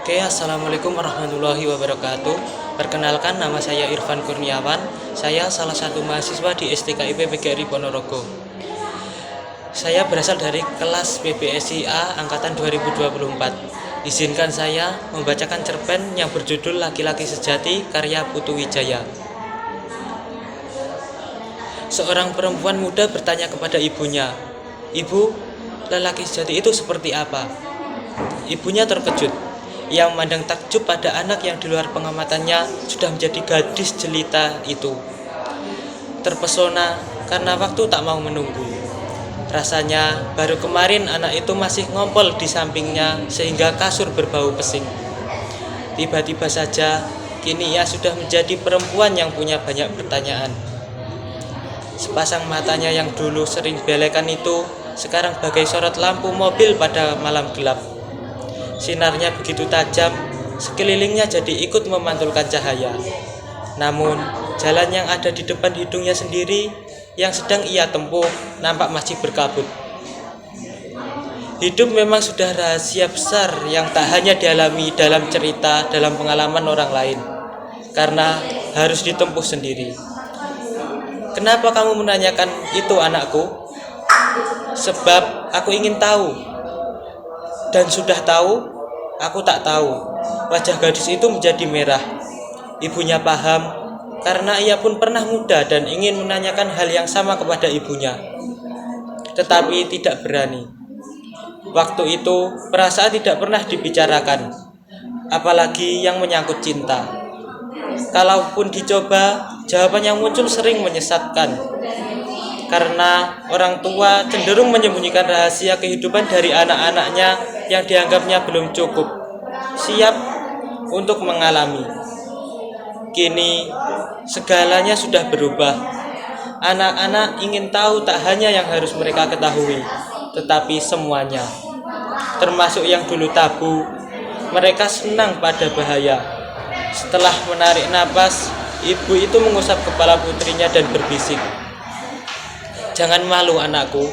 Oke, assalamualaikum warahmatullahi wabarakatuh. Perkenalkan, nama saya Irfan Kurniawan. Saya salah satu mahasiswa di STKIP PGRI Ponorogo. Saya berasal dari kelas PBSIA angkatan 2024. Izinkan saya membacakan cerpen yang berjudul Laki-laki Sejati karya Putu Wijaya. Seorang perempuan muda bertanya kepada ibunya, "Ibu, lelaki sejati itu seperti apa?" Ibunya terkejut. Ia memandang takjub pada anak yang di luar pengamatannya sudah menjadi gadis jelita itu. Terpesona karena waktu tak mau menunggu. Rasanya baru kemarin anak itu masih ngompol di sampingnya sehingga kasur berbau pesing. Tiba-tiba saja kini ia sudah menjadi perempuan yang punya banyak pertanyaan. Sepasang matanya yang dulu sering belekan itu sekarang bagai sorot lampu mobil pada malam gelap. Sinarnya begitu tajam, sekelilingnya jadi ikut memantulkan cahaya. Namun, jalan yang ada di depan hidungnya sendiri yang sedang ia tempuh nampak masih berkabut. Hidup memang sudah rahasia besar yang tak hanya dialami dalam cerita, dalam pengalaman orang lain, karena harus ditempuh sendiri. Kenapa kamu menanyakan itu, anakku? Sebab aku ingin tahu. Dan sudah tahu, aku tak tahu. Wajah gadis itu menjadi merah. Ibunya paham, karena ia pun pernah muda dan ingin menanyakan hal yang sama kepada ibunya. Tetapi tidak berani. Waktu itu, perasaan tidak pernah dibicarakan, apalagi yang menyangkut cinta. Kalaupun dicoba, jawaban yang muncul sering menyesatkan. Karena orang tua cenderung menyembunyikan rahasia kehidupan dari anak-anaknya yang dianggapnya belum cukup siap untuk mengalami. Kini segalanya sudah berubah. Anak-anak ingin tahu tak hanya yang harus mereka ketahui, tetapi semuanya. Termasuk yang dulu tabu. Mereka senang pada bahaya. Setelah menarik napas, ibu itu mengusap kepala putrinya dan berbisik, "Jangan malu, anakku.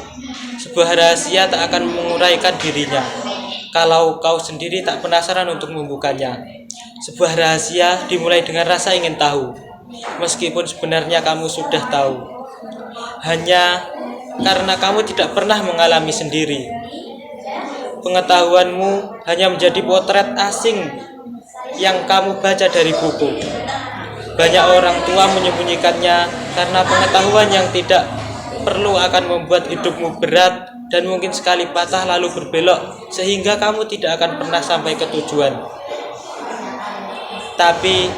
Sebuah rahasia tak akan menguraikan dirinya kalau kau sendiri tak penasaran untuk membukanya. Sebuah rahasia dimulai dengan rasa ingin tahu, meskipun sebenarnya kamu sudah tahu. Hanya karena kamu tidak pernah mengalami sendiri. Pengetahuanmu hanya menjadi potret asing yang kamu baca dari buku. Banyak orang tua menyembunyikannya karena pengetahuan yang tidak perlu akan membuat hidupmu berat dan mungkin sekali patah lalu berbelok sehingga kamu tidak akan pernah sampai ke tujuan. Tapi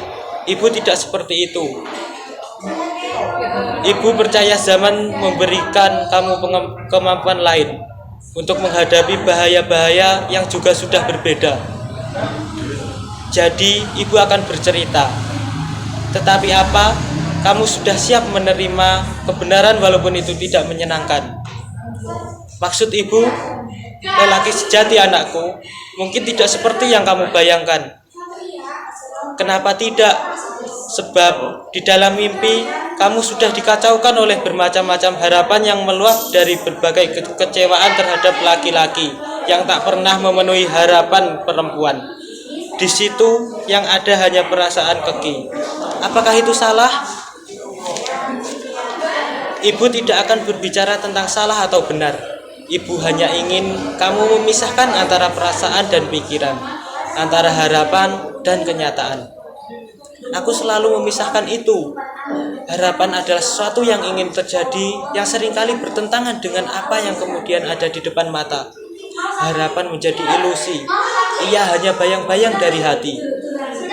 ibu tidak seperti itu. Ibu percaya zaman memberikan kamu kemampuan lain untuk menghadapi bahaya-bahaya yang juga sudah berbeda. Jadi ibu akan bercerita. Tetapi apa? Kamu sudah siap menerima kebenaran walaupun itu tidak menyenangkan. Maksud ibu, lelaki sejati, anakku, mungkin tidak seperti yang kamu bayangkan. Kenapa tidak? Sebab di dalam mimpi kamu sudah dikacaukan oleh bermacam-macam harapan yang meluap dari berbagai kekecewaan terhadap laki-laki yang tak pernah memenuhi harapan perempuan. Di situ yang ada hanya perasaan keki. Apakah itu salah? Ibu tidak akan berbicara tentang salah atau benar. Ibu hanya ingin kamu memisahkan antara perasaan dan pikiran, antara harapan dan kenyataan. Aku selalu memisahkan itu. Harapan adalah sesuatu yang ingin terjadi, yang seringkali bertentangan dengan apa yang kemudian ada di depan mata. Harapan menjadi ilusi. Ia hanya bayang-bayang dari hati.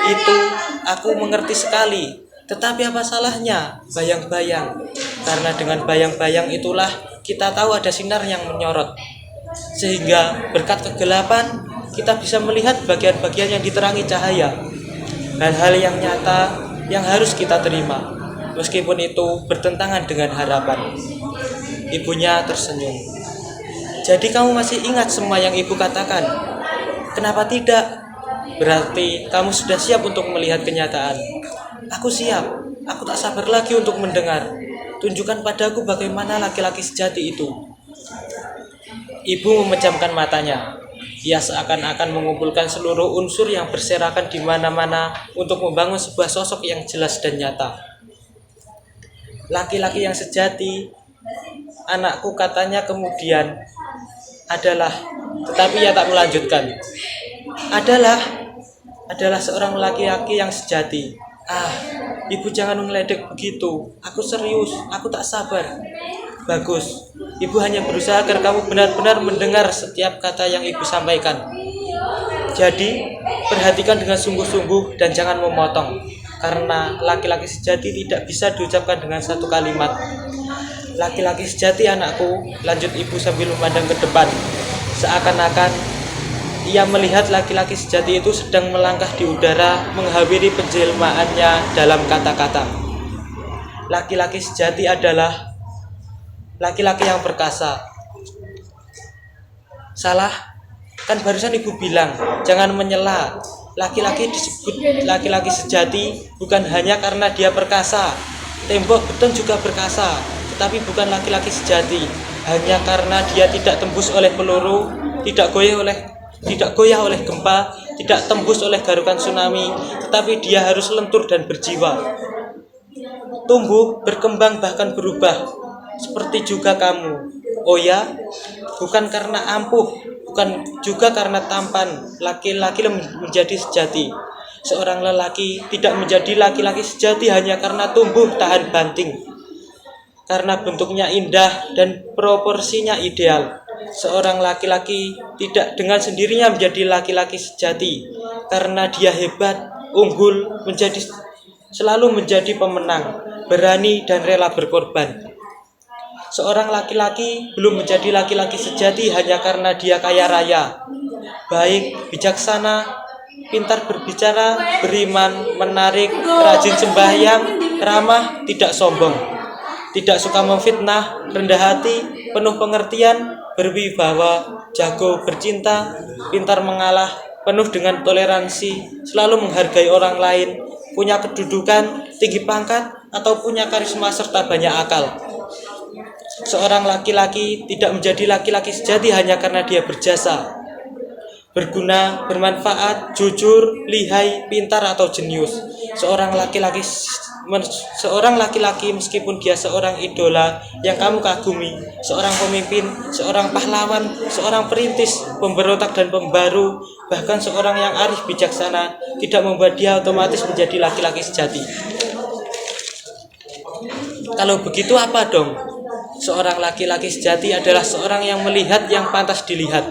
Itu aku mengerti sekali. Tetapi apa salahnya bayang-bayang? Karena dengan bayang-bayang itulah kita tahu ada sinar yang menyorot. Sehingga berkat kegelapan kita bisa melihat bagian-bagian yang diterangi cahaya. Hal-hal yang nyata yang harus kita terima, meskipun itu bertentangan dengan harapan. Ibunya tersenyum. Jadi kamu masih ingat semua yang ibu katakan? Kenapa tidak? Berarti kamu sudah siap untuk melihat kenyataan. Aku siap. Aku tak sabar lagi untuk mendengar. Tunjukkan padaku bagaimana laki-laki sejati itu. Ibu memejamkan matanya. Ia seakan-akan mengumpulkan seluruh unsur yang berserakan di mana-mana untuk membangun sebuah sosok yang jelas dan nyata. Laki-laki yang sejati, anakku katanya kemudian adalah, tetapi ia tak melanjutkan. Adalah seorang laki-laki yang sejati. Ibu jangan mengeledek begitu. Aku serius, aku tak sabar. Bagus, ibu hanya berusaha agar kamu benar-benar mendengar setiap kata yang ibu sampaikan. Jadi, perhatikan dengan sungguh-sungguh dan jangan memotong. Karena laki-laki sejati tidak bisa diucapkan dengan satu kalimat. Laki-laki sejati anakku, lanjut ibu sambil memandang ke depan. Seakan-akan ia melihat laki-laki sejati itu sedang melangkah di udara, menghampiri penjelmaannya dalam kata-kata. Laki-laki sejati adalah laki-laki yang perkasa. Salah? Kan barusan ibu bilang, jangan menyela. Laki-laki disebut laki-laki sejati bukan hanya karena dia perkasa. Tembok beton juga perkasa, tetapi bukan laki-laki sejati hanya karena dia tidak tembus oleh peluru, tidak goyah oleh gempa, tidak tembus oleh garukan tsunami, tetapi dia harus lentur dan berjiwa. Tumbuh, berkembang, bahkan berubah. Seperti juga kamu. Oh ya, bukan karena ampuh, bukan juga karena tampan, laki-laki menjadi sejati. Seorang lelaki tidak menjadi laki-laki sejati hanya karena tumbuh tahan banting, karena bentuknya indah dan proporsinya ideal. Seorang laki-laki tidak dengan sendirinya menjadi laki-laki sejati karena dia hebat, unggul, selalu menjadi pemenang, berani dan rela berkorban. Seorang laki-laki belum menjadi laki-laki sejati hanya karena dia kaya raya, baik, bijaksana, pintar berbicara, beriman, menarik, rajin sembahyang, ramah, tidak sombong, tidak suka memfitnah, rendah hati, penuh pengertian, berwibawa, jago bercinta, pintar mengalah, penuh dengan toleransi, selalu menghargai orang lain, punya kedudukan, tinggi pangkat, atau punya karisma serta banyak akal. Seorang laki-laki tidak menjadi laki-laki sejati hanya karena dia berjasa, berguna, bermanfaat, jujur, lihai, pintar, atau jenius. Seorang laki-laki meskipun dia seorang idola yang kamu kagumi, seorang pemimpin, seorang pahlawan, seorang perintis, pemberontak dan pembaru, bahkan seorang yang arif bijaksana, tidak membuat dia otomatis menjadi laki-laki sejati. Kalau begitu apa dong? Seorang laki-laki sejati adalah seorang yang melihat yang pantas dilihat,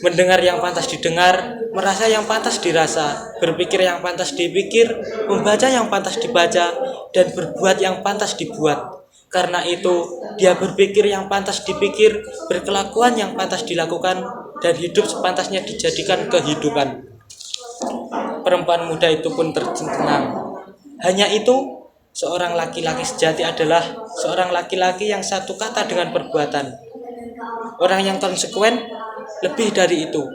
mendengar yang pantas didengar, merasa yang pantas dirasa, berpikir yang pantas dipikir, membaca yang pantas dibaca, dan berbuat yang pantas dibuat. Karena itu, dia berpikir yang pantas dipikir, berkelakuan yang pantas dilakukan, dan hidup sepantasnya dijadikan kehidupan. Perempuan muda itu pun tercengang. Hanya itu, seorang laki-laki sejati adalah seorang laki-laki yang satu kata dengan perbuatan. Orang yang konsekuen, lebih dari itu.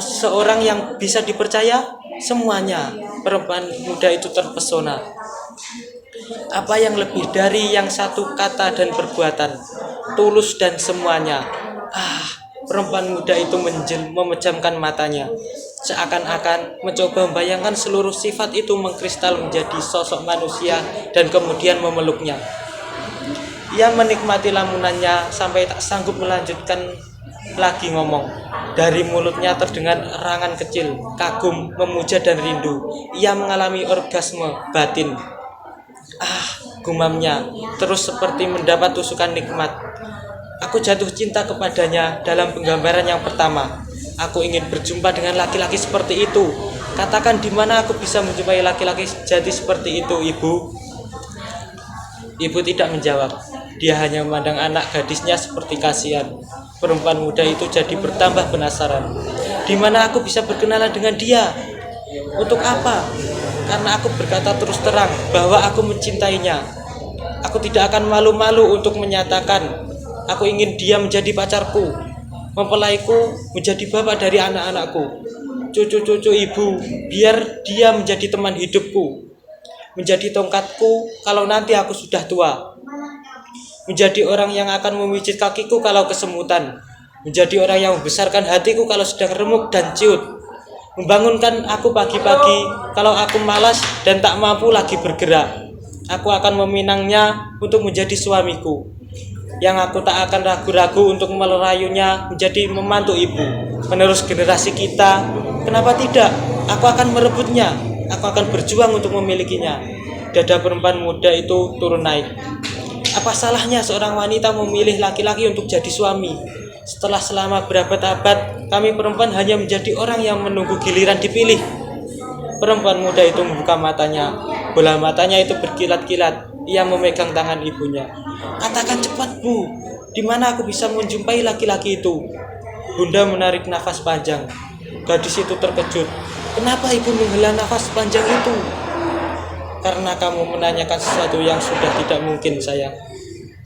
Seorang yang bisa dipercaya, semuanya. Perempuan muda itu terpesona. Apa yang lebih dari yang satu kata dan perbuatan, tulus dan semuanya. Perempuan muda itu memejamkan matanya, seakan-akan mencoba membayangkan seluruh sifat itu mengkristal menjadi sosok manusia dan kemudian memeluknya. Ia menikmati lamunannya sampai tak sanggup melanjutkan lagi ngomong. Dari mulutnya terdengar erangan kecil, kagum, memuja dan rindu. Ia mengalami orgasme batin. Gumamnya, terus seperti mendapat tusukan nikmat. Aku jatuh cinta kepadanya dalam penggambaran yang pertama. Aku ingin berjumpa dengan laki-laki seperti itu. Katakan di mana aku bisa menjumpai laki-laki sejati seperti itu, Ibu? Ibu tidak menjawab. Dia hanya memandang anak gadisnya seperti kasihan. Perempuan muda itu jadi bertambah penasaran. Di mana aku bisa berkenalan dengan dia? Untuk apa? Karena aku berkata terus terang bahwa aku mencintainya. Aku tidak akan malu-malu untuk menyatakan. Aku ingin dia menjadi pacarku, mempelaiku, menjadi bapak dari anak-anakku, cucu-cucu ibu, biar dia menjadi teman hidupku, menjadi tongkatku kalau nanti aku sudah tua, menjadi orang yang akan memijit kakiku kalau kesemutan, menjadi orang yang membesarkan hatiku kalau sedang remuk dan ciut, membangunkan aku pagi-pagi kalau aku malas dan tak mampu lagi bergerak. Aku akan meminangnya untuk menjadi suamiku, yang aku tak akan ragu-ragu untuk melerayunya menjadi membantu ibu, penerus generasi kita. Kenapa tidak? Aku akan merebutnya, aku akan berjuang untuk memilikinya. Dada perempuan muda itu turun naik. Apa salahnya seorang wanita memilih laki-laki untuk jadi suami? Setelah selama berabad-abad, kami perempuan hanya menjadi orang yang menunggu giliran dipilih. Perempuan muda itu membuka matanya. Bola matanya itu berkilat-kilat. Ia memegang tangan ibunya. Katakan cepat, Bu. Di mana aku bisa menjumpai laki-laki itu? Bunda menarik nafas panjang. Gadis itu terkejut. Kenapa ibu menghela nafas panjang itu? Karena kamu menanyakan sesuatu yang sudah tidak mungkin, sayang.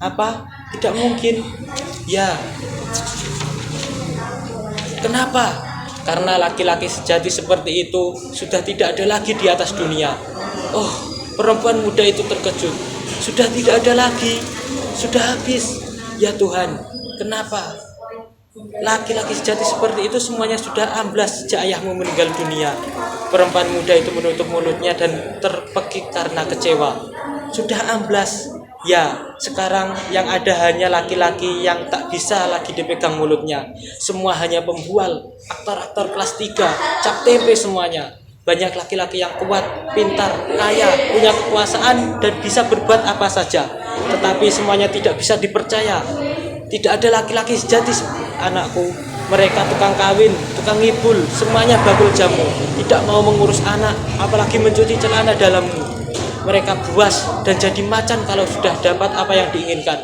Apa? Tidak mungkin? Ya. Kenapa? Karena laki-laki sejati seperti itu sudah tidak ada lagi di atas dunia. Oh, perempuan muda itu terkejut. Sudah tidak ada lagi. Sudah habis. Ya Tuhan, kenapa? Laki-laki sejati seperti itu semuanya sudah amblas sejak ayahmu meninggal dunia. Perempuan muda itu menutup mulutnya dan terpekik karena kecewa. Sudah amblas. Ya, sekarang yang ada hanya laki-laki yang tak bisa lagi dipegang mulutnya. Semua hanya pembual, aktor-aktor kelas 3, cap tempe semuanya. Banyak laki-laki yang kuat, pintar, kaya, punya kekuasaan dan bisa berbuat apa saja. Tetapi semuanya tidak bisa dipercaya. Tidak ada laki-laki sejati, anakku. Mereka tukang kawin, tukang ngibul, semuanya bakul jamu. Tidak mau mengurus anak, apalagi mencuci celana dalammu. Mereka buas dan jadi macan kalau sudah dapat apa yang diinginkan.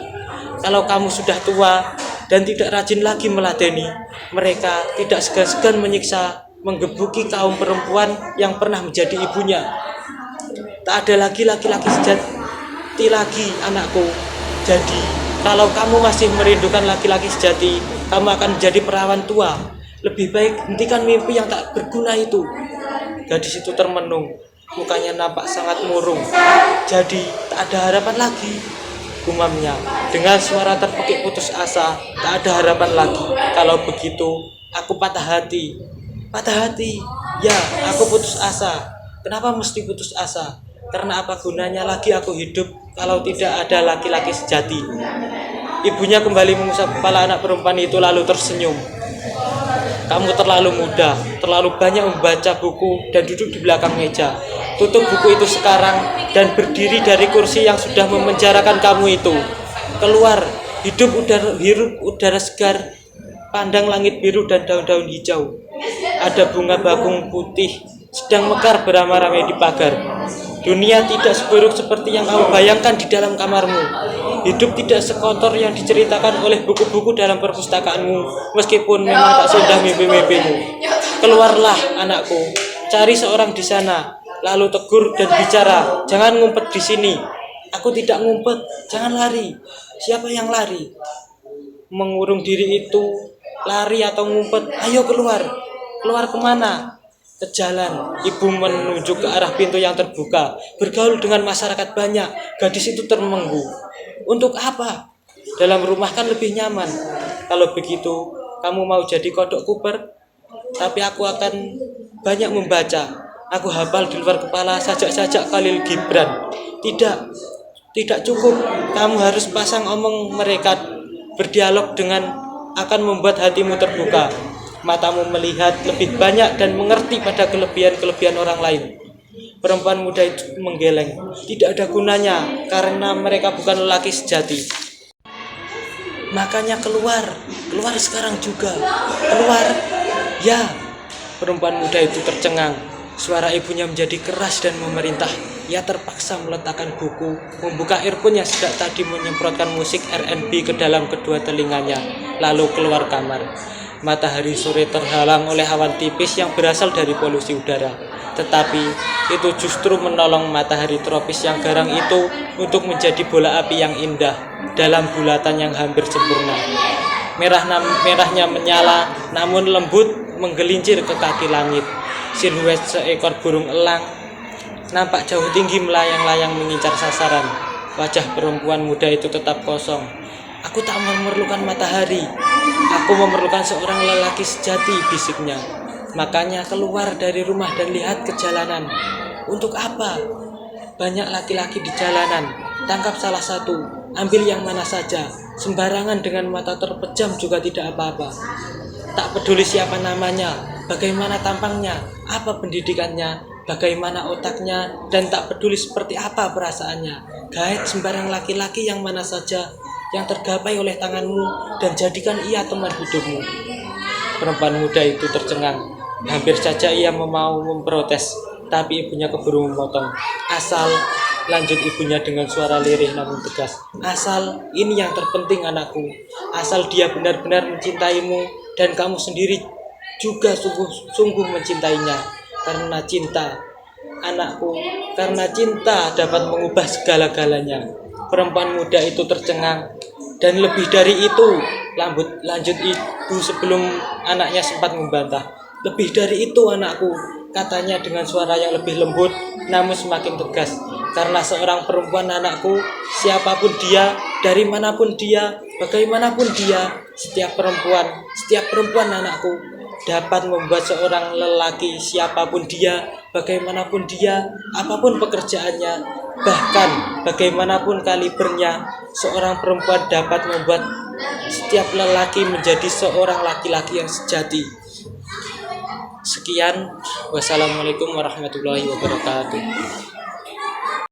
Kalau kamu sudah tua dan tidak rajin lagi meladeni, mereka tidak segan-segan menyiksa, menggebuki kaum perempuan yang pernah menjadi ibunya. Tak ada lagi laki-laki sejati lagi, anakku. Jadi, kalau kamu masih merindukan laki-laki sejati, kamu akan menjadi perawan tua. Lebih baik hentikan mimpi yang tak berguna itu. Gadis itu termenung. Mukanya nampak sangat murung. Jadi tak ada harapan lagi, gumamnya dengan suara terpekik putus asa. Tak ada harapan lagi. Kalau begitu aku patah hati. Patah hati? Ya, aku putus asa. Kenapa mesti putus asa? Karena apa gunanya lagi aku hidup kalau tidak ada laki-laki sejati? Ibunya kembali mengusap kepala anak perempuan itu lalu tersenyum. Kamu terlalu muda, terlalu banyak membaca buku dan duduk di belakang meja. Tutup buku itu sekarang dan berdiri dari kursi yang sudah memenjarakan kamu itu. Keluar, hirup udara segar, pandang langit biru dan daun-daun hijau. Ada bunga bakung putih sedang mekar beramai-ramai di pagar. Dunia tidak seburuk seperti yang kamu bayangkan di dalam kamarmu. Hidup tidak sekotor yang diceritakan oleh buku-buku dalam perpustakaanmu, meskipun memang tak seindah mimpi-mimpimu. Keluarlah, anakku, cari seorang di sana, lalu tegur dan bicara. Jangan ngumpet di sini. Aku tidak ngumpet, jangan lari. Siapa yang lari? Mengurung diri itu lari atau ngumpet? Ayo keluar. Keluar kemana? Ke jalan. Ibu menunjuk ke arah pintu yang terbuka. Bergaul dengan masyarakat banyak. Gadis itu termengu. Untuk apa? Dalam rumah kan lebih nyaman. Kalau begitu, kamu mau jadi kodok Cooper? Tapi aku akan banyak membaca. Aku hafal di luar kepala sajak-sajak Khalil Gibran. Tidak cukup. Kamu harus pasang omong mereka. Berdialog dengan akan membuat hatimu terbuka. Matamu melihat lebih banyak dan mengerti pada kelebihan-kelebihan orang lain. Perempuan muda itu menggeleng. Tidak ada gunanya karena mereka bukan lelaki sejati. Makanya keluar sekarang juga. Keluar. Ya. Perempuan muda itu tercengang. Suara ibunya menjadi keras dan memerintah. Ia terpaksa meletakkan buku, membuka earphone yang sejak tadi menyemprotkan musik R&B ke dalam kedua telinganya, lalu keluar kamar. Matahari sore terhalang oleh awan tipis yang berasal dari polusi udara. Tetapi itu justru menolong matahari tropis yang garang itu untuk menjadi bola api yang indah dalam bulatan yang hampir sempurna. Merahnya menyala namun lembut menggelincir ke kaki langit. Siluet seekor burung elang nampak jauh tinggi melayang-layang mengincar sasaran. Wajah perempuan muda itu tetap kosong. Aku tak memerlukan matahari. Aku memerlukan seorang lelaki sejati, bisiknya. Makanya keluar dari rumah dan lihat ke jalanan. Untuk apa? Banyak laki-laki di jalanan. Tangkap salah satu, ambil yang mana saja. Sembarangan dengan mata terpejam juga tidak apa-apa. Tak peduli siapa namanya, bagaimana tampangnya, apa pendidikannya, bagaimana otaknya, dan tak peduli seperti apa perasaannya. Gaet sembarang laki-laki yang mana saja yang tergapai oleh tanganmu dan jadikan ia teman hidupmu. Perempuan muda itu tercengang. Hampir saja ia mau memprotes, tapi ibunya keburu memotong. Asal, lanjut ibunya dengan suara lirih namun tegas. Asal, ini yang terpenting anakku. Asal dia benar-benar mencintaimu dan kamu sendiri juga sungguh-sungguh mencintainya. Karena cinta, anakku, karena cinta dapat mengubah segala-galanya. Perempuan muda itu tercengang. Dan lebih dari itu, lanjut ibu sebelum anaknya sempat membantah. Lebih dari itu anakku, katanya dengan suara yang lebih lembut namun semakin tegas. Karena seorang perempuan anakku, siapapun dia, dari manapun dia, bagaimanapun dia, setiap perempuan anakku dapat membuat seorang lelaki, siapapun dia, bagaimanapun dia, apapun pekerjaannya, bahkan bagaimanapun kalibernya, seorang perempuan dapat membuat setiap lelaki menjadi seorang laki-laki yang sejati. Sekian, wassalamualaikum warahmatullahi wabarakatuh.